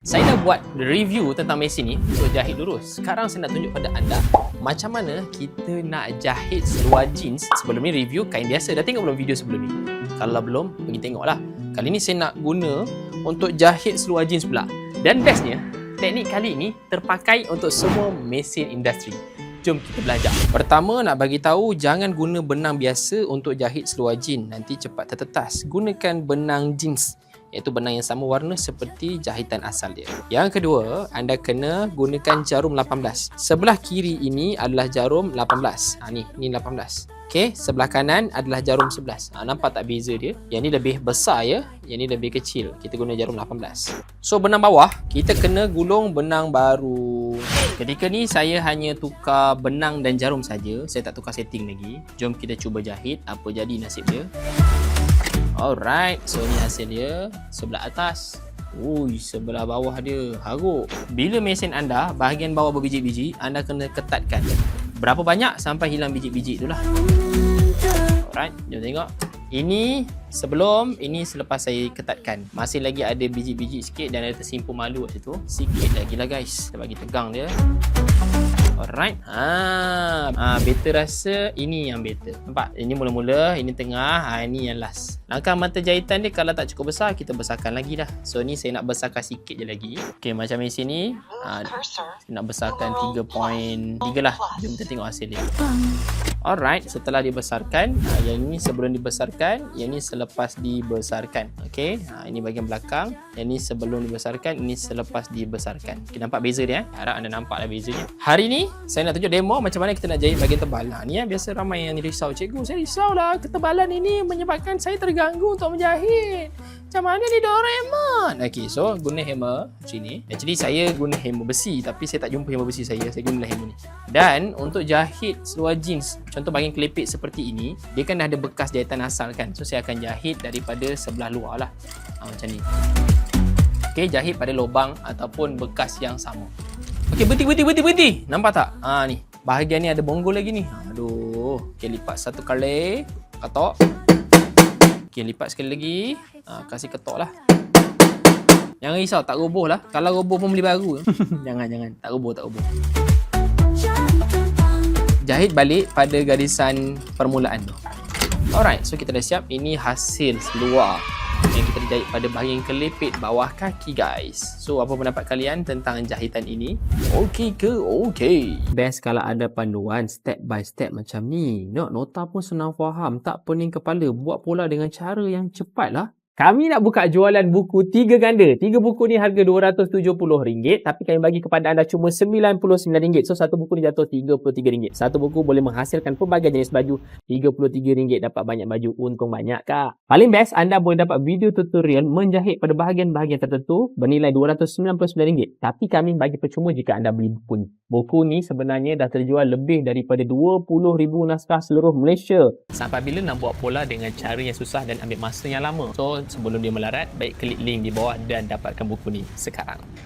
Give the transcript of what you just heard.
Saya dah buat review tentang mesin ni untuk jahit lurus. Sekarang saya nak tunjuk pada anda macam mana kita nak jahit seluar jeans. Sebelum ni review kain biasa. Dah tengok belum video sebelum ni? Kalau belum, pergi tengoklah. Kali ni saya nak guna untuk jahit seluar jeans pula. Dan bestnya, teknik kali ini terpakai untuk semua mesin industri. Jom kita belajar. Pertama, nak bagi tahu jangan guna benang biasa untuk jahit seluar jeans. Nanti cepat tertetas. Gunakan benang jeans, iaitu benang yang sama warna seperti jahitan asal dia. Yang kedua, anda kena gunakan jarum 18. Sebelah kiri ini adalah jarum 18. Ni 18. Okey, sebelah kanan adalah jarum 11. Nampak tak beza dia? Yang ni lebih besar ya, yang ni lebih kecil. Kita guna jarum 18. So benang bawah, kita kena gulung benang baru. Ketika ni saya hanya tukar benang dan jarum saja. Saya tak tukar setting lagi. Jom kita cuba jahit apa jadi nasib dia. Alright, so ni hasil dia. Sebelah atas, ui, sebelah bawah dia haruk. Bila mesin anda bahagian bawah berbiji-biji, anda kena ketatkan. Berapa banyak sampai hilang biji-biji itulah. Alright, jom tengok. Ini sebelum, ini selepas saya ketatkan. Masih lagi ada biji-biji sikit dan ada tersimpul malu kat situ. Sikit lagi lah guys. Kita bagi tegang dia. Alright. Better rasa ini yang better. Nampak? Ini mula-mula, ini tengah, ini yang last. Langkah mata jahitan dia kalau tak cukup besar, kita besarkan lagi dah. So ni saya nak besarkan sikit je lagi. Okey, macam mesin ni, saya nak besarkan 3.3 lah. Jom kita tengok hasil dia. Alright, setelah dibesarkan, yang ini sebelum dibesarkan, yang ini selepas dibesarkan. Okey, ini bahagian belakang, yang ini sebelum dibesarkan, ini selepas dibesarkan. Okay, nampak beza dia? Harap anda nampak lah bezanya. Hari ni saya nak tunjuk demo macam mana kita nak jahit bahagian tebal. Ni biasa ramai yang risau, cikgu saya risau lah ketebalan ini menyebabkan saya terganggu untuk menjahit. Macam mana ni Doraemon? Okey, so guna hammer macam ni. Actually saya guna hammer besi, tapi saya tak jumpa hammer besi saya guna hammer ni. Dan untuk jahit seluar jeans, contoh bahagian kelipit seperti ini, dia kan dah ada bekas jahitan asal kan. So saya akan jahit daripada sebelah luar lah. Macam ni. Okey, jahit pada lubang ataupun bekas yang sama. Okey, berhenti. Nampak tak? Ni. Bahagian ni ada bonggol lagi ni. Aduh. Okey, lipat satu kali. Ketok. Okey, lipat sekali lagi. Kasih ketok lah. Jangan risau, tak roboh lah. Kalau roboh pun beli baru. Jangan. Tak roboh. Jahit balik pada garisan permulaan tu. Alright, so kita dah siap. Ini hasil seluar yang kita jahit pada bahagian kelipit bawah kaki guys. So apa pendapat kalian tentang jahitan ini? Okey ke? Okey. Best kalau ada panduan step by step macam ni. Nota pun senang faham, tak pening kepala. Buat pula dengan cara yang cepat lah. Kami nak buka jualan buku 3 ganda. 3 buku ni harga RM270, tapi kami bagi kepada anda cuma RM99. So satu buku ni jatuh RM33. Satu buku boleh menghasilkan pelbagai jenis baju. RM33 dapat banyak baju, untung banyak kak. Paling best, anda boleh dapat video tutorial menjahit pada bahagian-bahagian tertentu bernilai RM299. Tapi kami bagi percuma jika anda beli buku ni. Buku ni sebenarnya dah terjual lebih daripada 20,000 naskah seluruh Malaysia. Sampai bila nak buat pola dengan cara yang susah dan ambil masa yang lama? So sebelum dia melarat, baik klik link di bawah dan dapatkan buku ni sekarang.